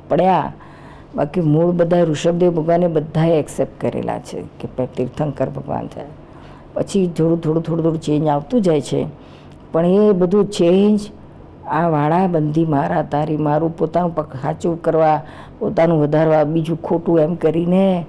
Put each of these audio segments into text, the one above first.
પડ્યા. બાકી મૂળ બધા ઋષભદેવ ભગવાને બધાએ એક્સેપ્ટ કરેલા છે કે તીર્થંકર ભગવાન છે. પછી થોડું ચેન્જ આવતું જાય છે, પણ એ બધું ચેન્જ આ વાળાબંધી મારા તારી મારું પોતાનું સાચું કરવા, પોતાનું વધારવા, બીજું ખોટું એમ કરીને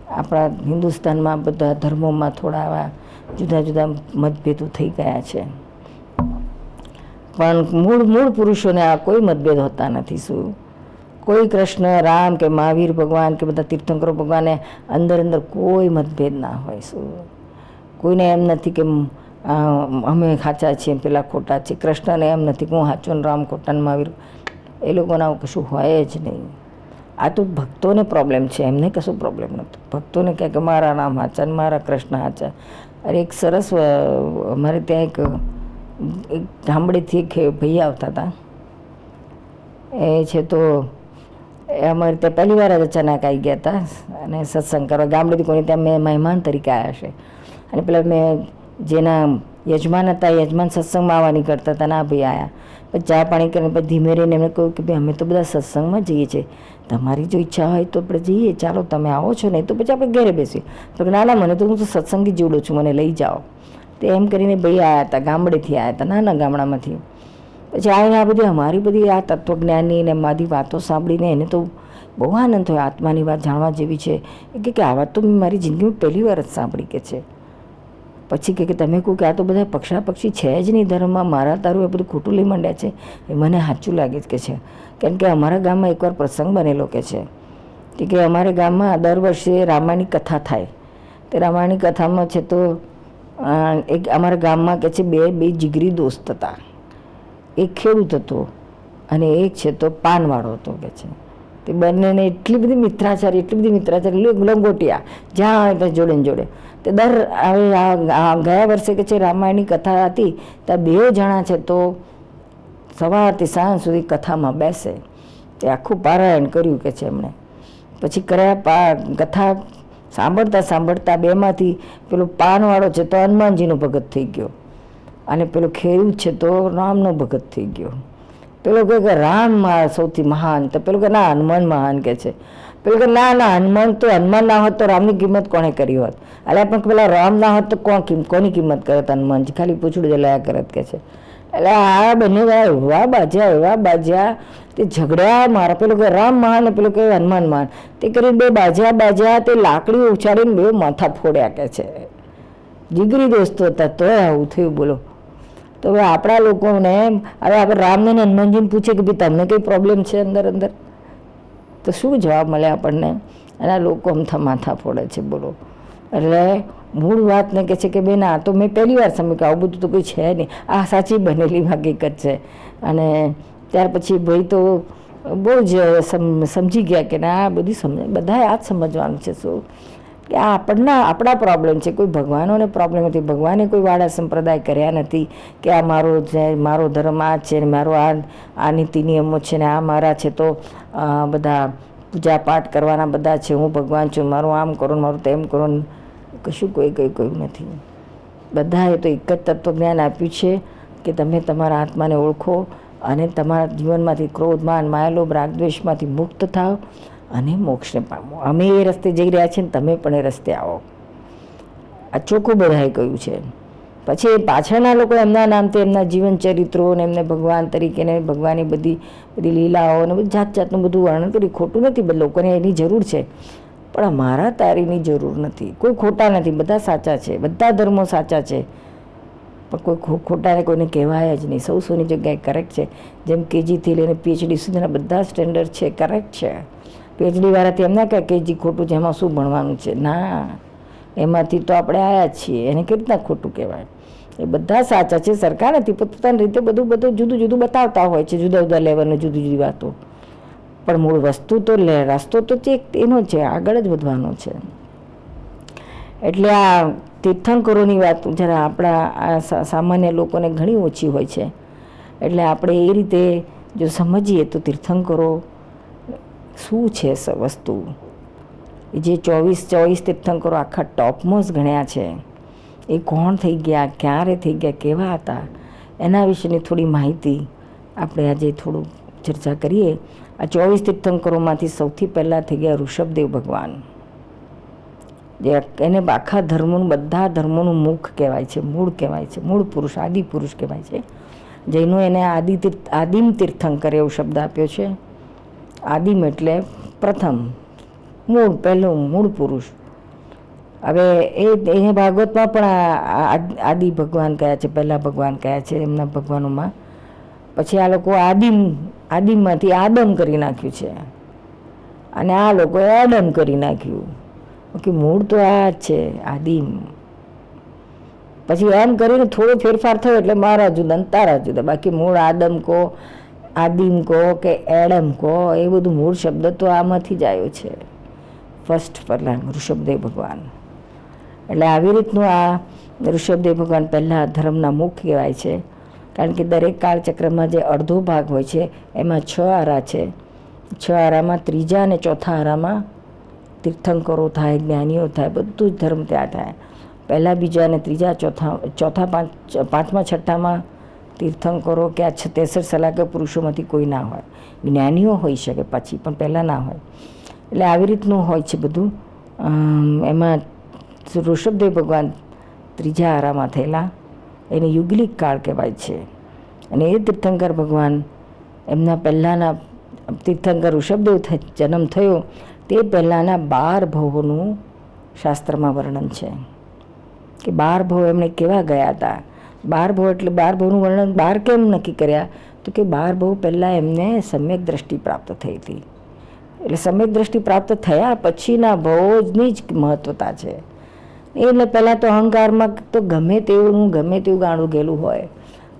આપણા હિન્દુસ્તાનમાં બધા ધર્મોમાં થોડા આવા જુદા જુદા મતભેદો થઈ ગયા છે. પણ મૂળ પુરુષોને આ કોઈ મતભેદ હોતા નથી. શું કોઈ કૃષ્ણ, રામ કે મહાવીર ભગવાન કે બધા તીર્થંકરો ભગવાને અંદર કોઈ મતભેદ ના હોય. શું કોઈને એમ નથી કે અમે સાચા છીએ પેલા ખોટા છે. કૃષ્ણને એમ નથી કે હું સાચો ને રામ ખોટા ને મહાવીર, એ લોકોને આવું કશું હોય જ નહીં. આ તો ભક્તોને પ્રોબ્લેમ છે, એમને કશું પ્રોબ્લેમ નહોતો. ભક્તોને કહે કે મારા રામ સાચા ને મારા કૃષ્ણ સાચા. અરે એક સરસ અમારે ત્યાં એક ગામડેથી એક ભાઈ આવતા હતા. એ છે તો એ અમારે ત્યાં પહેલી વાર જ અચાનક આવી ગયા હતા અને સત્સંગ કરવા. ગામડેથી કોઈને ત્યાં મેં મહેમાન તરીકે આવ્યા છે. અને પેલા મેં જેના યજમાન હતા, યજમાન સત્સંગમાં આવવા નીકળતા હતા ને આ ભાઈ આવ્યા. પછી ચા પાણી કરીને પછી ધીમે રહીને એમને કહ્યું કે ભાઈ અમે તો બધા સત્સંગમાં જઈએ છીએ, તમારી જો ઈચ્છા હોય તો આપણે જઈએ, ચાલો તમે આવો છો નહીં તો પછી આપણે ઘરે બેસીએ. તો ના ના, મને તો હું તો સત્સંગી જોડું છું, મને લઈ જાઓ. તે એમ કરીને ભાઈ આવ્યા હતા, ગામડેથી આવ્યા હતા, નાના ગામડામાંથી. પછી આવીને આ બધી અમારી બધી આ તત્વજ્ઞાની ને મારી વાતો સાંભળીને એને તો બહુ આનંદ થયો. આત્માની વાત જાણવા જેવી છે. એ કે આ વાત તો મેં મારી જિંદગીમાં પહેલી વાર જ સાંભળી કે છે. પછી કે તમે કહો કે આ તો બધા પક્ષી છે જ નહીં ધર્મમાં, મારા તારું એ બધું ખોટું લઈ માંડ્યા છે. એ મને સાચું લાગે છે કે છે. કેમ કે અમારા ગામમાં એકવાર પ્રસંગ બનેલો કે છે કે અમારા ગામમાં દર વર્ષે રામાયણની કથા થાય. તે રામાયણની કથામાં છે તો એક અમારા ગામમાં કે છે બે જીગરી દોસ્ત હતા. એક ખેડૂત હતો અને એક છે તો પાનવાળો હતો કે છે. તે બંનેને એટલી બધી મિત્રાચારી લંગોટિયા જ્યાં આવે જોડે ને જોડે. તે દર ગયા વર્ષે કે છે રામાયણની કથા હતી ત્યાં 2 જણા છે તો સવારથી સાંજ સુધી કથામાં બેસે. તે આખું પારાયણ કર્યું કે છે એમણે. પછી કથા સાંભળતા બેમાંથી પેલો પાનવાળો છે તો હનુમાનજીનો ભગત થઈ ગયો અને પેલો ખેડૂત છે તો રામનો ભગત થઈ ગયો. પેલો કહે કે રામ સૌથી મહાન, તો પેલું કે ના હનુમાન મહાન કે છે. પેલું કે ના હનુમાન ના હોત તો રામની કિંમત કોણે કરી હોત. એટલે પણ પેલા રામ ના હોત તો કોની કિંમત કરત હનુમાનજી, ખાલી પૂછડું જ લયા કરત કે છે. એટલે આ બંને એવા બાજ્યા તે ઝઘડ્યા. મારા પેલું કે રામ મહાન ને પેલું કે હનુમાન મહાન. તે કરી 2 બાજ્યા તે લાકડી ઉછાળીને 2 માથા ફોડ્યા કે છે. જીગરી દોસ્તો હતા તો આવું થયું. બોલો. તો હવે આપણા લોકોને હવે આપણે રામને હનુમાનજીને પૂછે કે ભાઈ તમને કંઈ પ્રોબ્લેમ છે અંદર તો શું જવાબ મળે આપણને? અને આ લોકો અમથા માથા ફોડે છે. બોલો. એટલે મૂળ વાતને કહે છે કે બેન આ તો મેં પહેલી વાર સમજ્યું કે આવું બધું તો કોઈ છે નહીં, આ સાચી બનેલી હકીકત છે. અને ત્યાર પછી ભાઈ તો બહુ જ સમજી ગયા કે ના આ બધી બધાએ આ જ સમજવાનું છે. શું કે આ આપણા પ્રોબ્લેમ છે, કોઈ ભગવાનોને પ્રોબ્લેમ નથી. ભગવાને કોઈ વાળા સંપ્રદાય કર્યા નથી કે આ મારો ધર્મ આ છે ને મારો આ નીતિ નિયમો છે ને આ મારા છે તો બધા પૂજા પાઠ કરવાના બધા છે, હું ભગવાન છું, મારું આમ કરો મારું તેમ કરો. કશું કોઈ કહ્યું નથી. બધાએ તો એક જ તત્વજ્ઞાન આપ્યું છે કે તમે તમારા આત્માને ઓળખો અને તમારા જીવનમાંથી ક્રોધ, માન, માયાલોભ, રાગદ્વેષમાંથી મુક્ત થાવ અને મોક્ષને પામો. અમે એ રસ્તે જઈ રહ્યા છીએ ને તમે પણ એ રસ્તે આવો. આ ચોખ્ખું બધાએ કહ્યું છે. પછી પાછળના લોકો એમના નામથી એમના જીવન ચરિત્રો ને એમને ભગવાન તરીકે ને ભગવાનની બધી લીલાઓ ને બધું જાતનું બધું વર્ણન કરી. ખોટું નથી, લોકોને એની જરૂર છે પણ મારા તારીની જરૂર નથી. કોઈ ખોટા નથી, બધા સાચા છે, બધા ધર્મો સાચા છે. પણ કોઈ ખોટાને કોઈને કહેવાય જ નહીં. સૌની જગ્યાએ કરેક્ટ છે. જેમ કેજીથી લઈને PhD સુધીના બધા સ્ટેન્ડર્ડ છે, કરેક્ટ છે. PhD વાળાથી એમ ના કહે કેજી ખોટું છે, એમાં શું ભણવાનું છે? ના, એમાંથી તો આપણે આવ્યા છીએ, એને કેવી રીતના ખોટું કહેવાય? એ બધા સાચા છે. સરકાર નથી, પોતાની રીતે બધું જુદું બતાવતા હોય છે, જુદા લેવલની જુદી વાતો. પણ મૂળ વસ્તુ તો રસ્તો તો એનો છે, આગળ જ વધવાનો છે. એટલે આ તીર્થંકરોની વાત જરા આપણા આ સામાન્ય લોકોને ઘણી ઓછી હોય છે. એટલે આપણે એ રીતે જો સમજીએ તો તીર્થંકરો શું છે વસ્તુ. જે 24 તીર્થંકરો આખા ટોપમોસ્ટ ગણ્યા છે, એ કોણ થઈ ગયા, ક્યારે થઈ ગયા, કેવા હતા, એના વિશેની થોડી માહિતી આપણે આજે થોડું ચર્ચા કરીએ. આ 24 તીર્થંકરોમાંથી સૌથી પહેલાં થઈ ગયા ઋષભદેવ ભગવાન, જે એને આખા ધર્મોનું, બધા ધર્મોનું મુખ કહેવાય છે, મૂળ કહેવાય છે, મૂળ પુરુષ, આદિ પુરુષ કહેવાય છે. જૈનો એને આદિમ તીર્થંકર એવો શબ્દ આપ્યો છે. આદિમ એટલે પ્રથમ, મૂળ, પહેલું મૂળ પુરુષ. હવે એને ભાગવતમાં પણ આદિ ભગવાન કયા છે, પહેલા ભગવાન કયા છે એમના ભગવાનોમાં. પછી આ લોકો આદિમમાંથી આદમ કરી નાખ્યું છે, અને આ લોકોએ એડમ કરી નાખ્યું. ઓકે, મૂળ તો આ જ છે, આદિમ. પછી એમ કરીને થોડો ફેરફાર થયો એટલે મારા જુદા ને તારા જુદા. બાકી મૂળ આદમ કહો, આદિમ કહો કે એડમ કહો, એ બધું મૂળ શબ્દ તો આમાંથી જ આવ્યો છે. ફર્સ્ટ પહેલાં ઋષભદેવ ભગવાન. એટલે આવી રીતનું આ ઋષભદેવ ભગવાન પહેલાં ધર્મના મુખ કહેવાય છે. કારણ કે દરેક કાળચક્રમાં જે અડધો ભાગ હોય છે એમાં 6 આરા છે. 6 આરામાં ત્રીજા અને ચોથા આરામાં તીર્થંકરો થાય, જ્ઞાનીઓ થાય, બધું જ ધર્મ ત્યાં થાય. પહેલાં, બીજા અને ત્રીજા, ચોથા, પાંચમા, છઠ્ઠામાં તીર્થંકરો કે આ 63 સલાહકાર પુરુષોમાંથી કોઈ ના હોય. જ્ઞાનીઓ હોઈ શકે પછી, પણ પહેલાં ના હોય. એટલે આવી રીતનું હોય છે બધું. એમાં ઋષભદેવ ભગવાન ત્રીજા આરામાં થયેલા, એને યુગલિક કાળ કહેવાય છે. અને એ તીર્થંકર ભગવાન, એમના પહેલાંના તીર્થંકર ઋષભદેવ જન્મ થયો તે પહેલાંના 12 ભવોનું શાસ્ત્રમાં વર્ણન છે કે 12 ભવ એમણે કેવા ગયા હતા. 12 ભવ એટલે 12 ભવનું વર્ણન 12 કેમ નક્કી કર્યા? તો કે 12 ભવ પહેલાં એમને સમ્યક દ્રષ્ટિ પ્રાપ્ત થઈ હતી. એટલે સમ્યક દ્રષ્ટિ પ્રાપ્ત થયા પછીના ભવોની જ મહત્વતા છે. એટલે પહેલાં તો અહંકારમાં તો ગમે તેવું ગાંડું ગયેલું હોય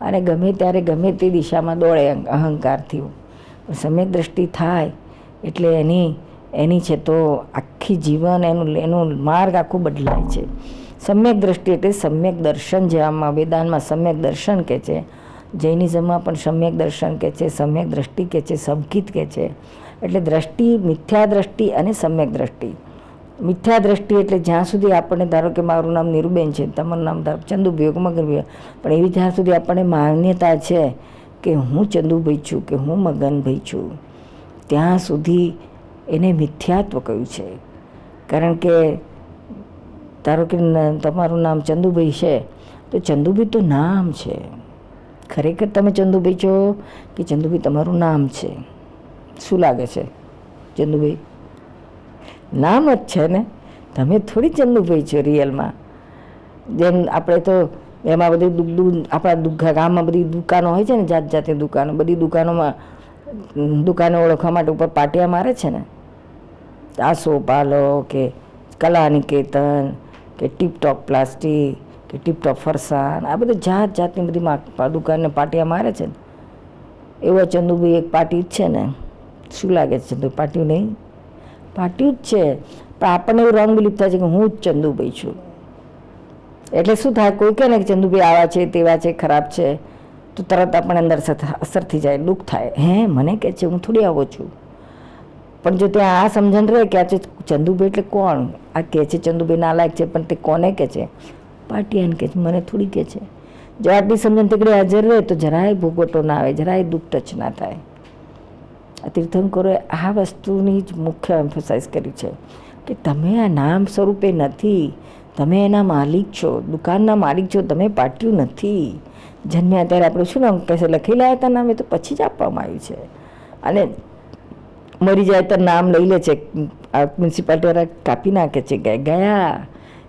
અને ગમે ત્યારે ગમે તે દિશામાં દોડે અહંકારથી. સમ્યક દ્રષ્ટિ થાય એટલે એની છે તો આખી જીવન એનો માર્ગ આખો બદલાય છે. સમ્યક દ્રષ્ટિ એટલે સમ્યક દર્શન, જે આમાં વેદાંતમાં સમ્યક દર્શન કહે છે, જૈનિઝમમાં પણ સમ્યક દર્શન કહે છે, સમ્યક દ્રષ્ટિ કહે છે, સંકિત કહે છે. એટલે દ્રષ્ટિ, મિથ્યા દ્રષ્ટિ અને સમ્યક દ્રષ્ટિ. મિથ્યા દ્રષ્ટિ એટલે જ્યાં સુધી આપણને, ધારો કે મારું નામ નીરુબેન છે, તમારું નામ ચંદુભાઈ મગનભાઈ, પણ એવી જ્યાં સુધી આપણને માન્યતા છે કે હું ચંદુભાઈ છું કે હું મગનભાઈ છું, ત્યાં સુધી એને મિથ્યાત્વ કહ્યું છે. કારણ કે ધારો કે તમારું નામ ચંદુભાઈ છે તો ચંદુભાઈ તો નામ છે. ખરેખર તમે ચંદુભાઈ છો કે ચંદુભાઈ તમારું નામ છે? શું લાગે છે? ચંદુભાઈ નામ જ છે ને, તમે થોડી ચંદુભાઈ છો રિયલમાં. જેમ આપણે તો એમાં બધી આપણા ગામમાં બધી દુકાનો હોય છે ને, જાત જાતની દુકાનો, બધી દુકાનો ઓળખવા માટે ઉપર પાટિયા મારે છે ને, આસો પાલો કે કલા નિકેતન કે ટીપટોપ પ્લાસ્ટિક કે ટીપટોપ ફરસાણ, આ બધું જાત જાતની બધી દુકાનને પાટિયા મારે છે ને. એવો ચંદુભાઈ એક પાટી જ છે ને. શું લાગે છે? ચંદુ પાટિયું નહીં? પાટિયું જ છે. પણ આપણને એવું રોંગ બિલીફ થાય છે કે હું જ ચંદુભાઈ છું. એટલે શું થાય, કોઈ કહે ને કે ચંદુભાઈ આવા છે, તેવા છે, ખરાબ છે, તો તરત આપણને અંદર અસર થઈ જાય, દુઃખ થાય. મને કહે છે, હું થોડી આવો છું. પણ જો ત્યાં આ સમજણ રહે કે આ ચંદુભાઈ એટલે કોણ, આ કહે છે ચંદુભાઈ નાલાયક છે, પણ તે કોને કહે છે? પાટિયાને કહે છે, મને થોડી કહે છે. જો આટલી સમજણ તેકડી હાજર રહે તો જરાય ભોગવટો ના આવે, જરાય દુઃખ ટચ ના થાય. આ તીર્થંકરોએ આ વસ્તુની જ મુખ્ય એમ્ફસાઇઝ કરી છે કે તમે આ નામ સ્વરૂપે નથી, તમે એના માલિક છો, દુકાનના માલિક છો, તમે પાટિયું નથી. જન્મ્યા ત્યારે આપણે શું નામ કહેશે, લખી લાયા હતા નામ, એ તો પછી જ આપવામાં આવ્યું છે. અને મરી જાય તો નામ લઈ લે છે, મ્યુનિસિપાલિટી કાપી નાખે છે, ગયા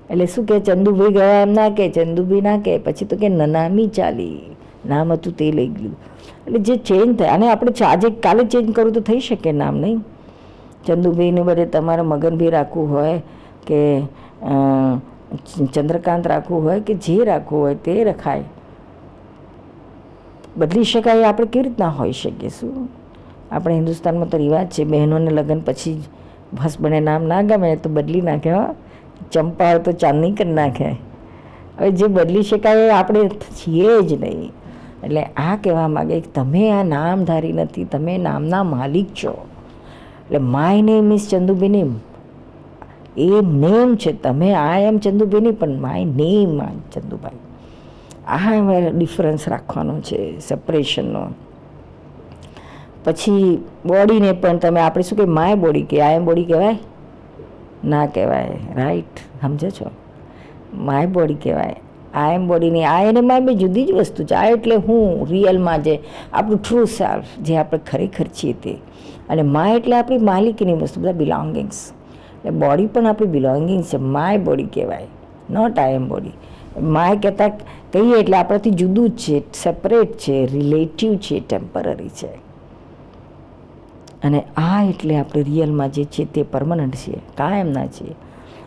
એટલે શું કહે, ચંદુભાઈ ગયા એમ ના કહે, ચંદુભાઈ ના કહે, પછી તો કે નનામી ચાલી, નામ હતું તે લઈ ગયું. એટલે જે ચેન્જ થાય, અને આપણે આજે કાલે ચેન્જ કરવું તો થઈ શકે નામ, નહીં? ચંદુભાઈને બદલે તમારે મગનભાઈ રાખવું હોય કે ચંદ્રકાંત રાખવું હોય કે જે રાખવું હોય તે રખાય. બદલી શકાય આપણે કેવી રીતના હોઈ શકીએ? શું આપણે હિન્દુસ્તાનમાં તો રિવાજ છે, બહેનોને લગ્ન પછી હસબન્ડે નામ ના ગમે તો બદલી નાખે. ચંપા હોય તો ચાંદની કરી નાખે. હવે જે બદલી શકાય આપણે છીએ જ નહીં. એટલે આ કહેવા માગે કે તમે આ નામધારી નથી, તમે નામના માલિક છો. એટલે માય નેમ ઇઝ ચંદુબેની, એ નેમ છે. તમે આ એમ ચંદુબેની, પણ માય નેમ ચંદુભાઈ. આ ડિફરન્સ રાખવાનો છે, સેપરેશનનો. પછી બોડીને પણ તમે આપણે શું કે માય બોડી કે આઈ એમ બોડી કહેવાય ના કહેવાય, રાઈટ, સમજો છો? માય બોડી કહેવાય, આઈ એમ બોડીની આ અને માય બે જુદી જ વસ્તુ છે. આ એટલે હું રિયલમાં જે આપણું ટ્રુ સેલ્ફ, જે આપણે ખરેખર છીએ તે, અને માય એટલે આપણી માલિકીની વસ્તુ, બધા બિલોંગિંગ્સ. એટલે બોડી પણ આપણી બિલોંગિંગ્સ છે, માય બોડી કહેવાય, not I am body. My કહેતા કહીએ એટલે આપણાથી જુદું જ છે, સેપરેટ છે, રિલેટિવ છે, ટેમ્પરરી છે. અને આ એટલે આપણે રિયલમાં જે છે તે પરમનન્ટ છીએ, કાયમના છીએ.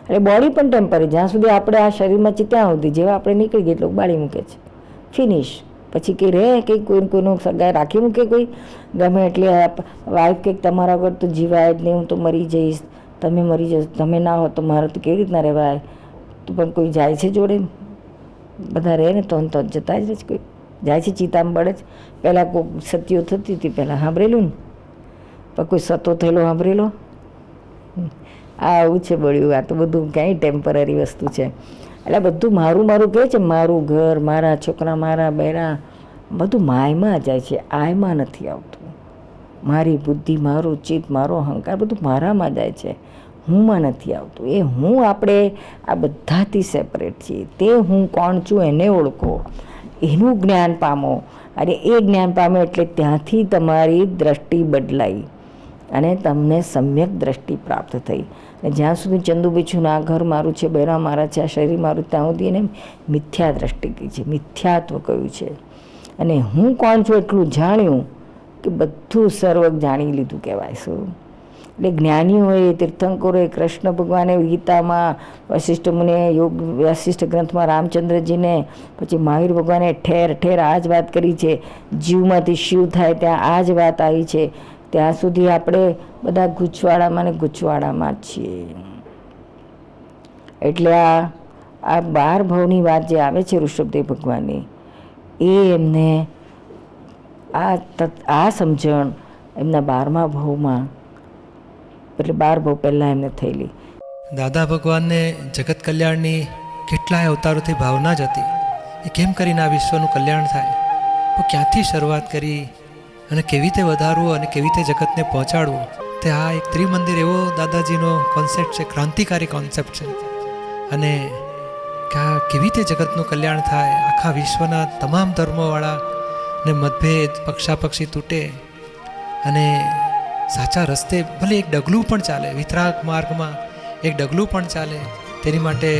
એટલે બોડી પણ ટેમ્પરરી, જ્યાં સુધી આપણે આ શરીરમાં છીએ ત્યાં સુધી, જેવા આપણે નીકળી ગઈએ એટલે બાળી મૂકે છે, ફિનિશ. પછી કંઈ રહે કંઈ કોઈનું સગાઈ રાખી મૂકે કોઈ ગમે એટલે વાઈફ કંઈક તમારા વગર તો જીવાય જ નહીં, હું તો મરી જઈશ, તમે મરી જશો, તમે ના હો તો મારે તો કેવી રીતના રહેવાય. તો પણ કોઈ જાય છે જોડે, બધા રહે ને તો જતા જ કોઈ જાય છે ચિતામાં બળે જ. પહેલાં કોઈ સતીઓ થતી હતી, પહેલાં સાંભળેલું ને, પણ કોઈ સતો થયેલો સાંભળેલો? આવું છે બળ્યું. આ તો બધું ક્યાંય ટેમ્પરરી વસ્તુ છે. એટલે બધું મારું મારું કહે છે, મારું ઘર, મારા છોકરા, મારા બહેરા, બધું માયમાં જાય છે, આયમાં નથી આવતું. મારી બુદ્ધિ, મારું ચિત્ત, મારો અહંકાર બધું મારામાં જાય છે, હુંમાં નથી આવતું. એ હું આપણે આ બધાથી સેપરેટ છીએ. તે હું કોણ છું એને ઓળખો, એનું જ્ઞાન પામો. અને એ જ્ઞાન પામે એટલે ત્યાંથી તમારી દ્રષ્ટિ બદલાઈ અને તમને સમ્યક દ્રષ્ટિ પ્રાપ્ત થઈ. અને જ્યાં સુધી ચંદુ બીછું આ ઘર મારું છે, બહેરા મારા છે, આ શરીર મારું, ત્યાં સુધી એને મિથ્યા દ્રષ્ટિ કહી છે, મિથ્યાત્વ કહ્યું છે. અને હું કોણ છું એટલું જાણ્યું કે બધું સર્વ જાણી લીધું કહેવાય. શું એટલે જ્ઞાનીઓએ, તીર્થંકરોએ, કૃષ્ણ ભગવાને ગીતામાં, વશિષ્ઠ મુનિએ યોગ વશિષ્ઠ ગ્રંથમાં, રામચંદ્રજીને, પછી મહાવીર ભગવાને ઠેર ઠેર આ જ વાત કરી છે. જીવમાંથી શિવ થાય ત્યાં આ જ વાત આવી છે. ત્યાં સુધી આપણે બધા ગૂંચવાડામાં ને ગૂંચવાડામાં જ છીએ. એટલે આ 12 ભાવની વાત જે આવે છે ઋષભદેવ ભગવાનની, એ એમને આ સમજણ એમના 12મા ભાવમાં, એટલે 12 ભાવ પહેલાં એમને થયેલી. દાદા ભગવાનને જગત કલ્યાણની કેટલાય અવતારોથી ભાવના જ હતી. એ કેમ કરીને આ વિશ્વનું કલ્યાણ થાય, તો ક્યાંથી શરૂઆત કરી અને કેવી રીતે વધારવું અને કેવી રીતે જગતને પહોંચાડવું, તે આ એક ત્રિમંદિર એવો દાદાજીનો કોન્સેપ્ટ છે, ક્રાંતિકારી કોન્સેપ્ટ છે. અને કેવી રીતે જગતનું કલ્યાણ થાય, આખા વિશ્વના તમામ ધર્મોવાળાને મતભેદ, પક્ષાપક્ષી તૂટે અને સાચા રસ્તે ભલે એક ડગલું પણ ચાલે, વિતરાગ માર્ગમાં એક ડગલું પણ ચાલે, તેની માટે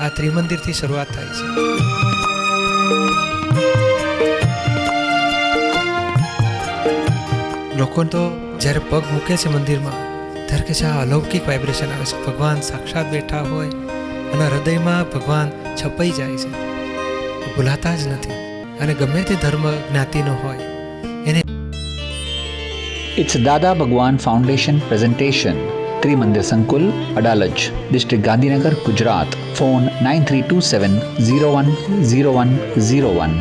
આ ત્રિમંદિરથી શરૂઆત થાય છે. લોકો તો જ્યારે પગ મૂકે છે મંદિરમાં ત્યારે કે છે આ અલૌકિક વાઇબ્રેશન આવે છે, ભગવાન સાક્ષાત બેઠા હોય અને હૃદયમાં ભગવાન છપાઈ જાય છે, ભૂલાતા જ નથી. અને ગમે તે ધર્મ જ્ઞાતિનો હોય એને. It's Dada Bhagwan Foundation presentation. Trimandir Sankul, Adalaj, District Gandhinagar, Gujarat. Phone 9327 010101.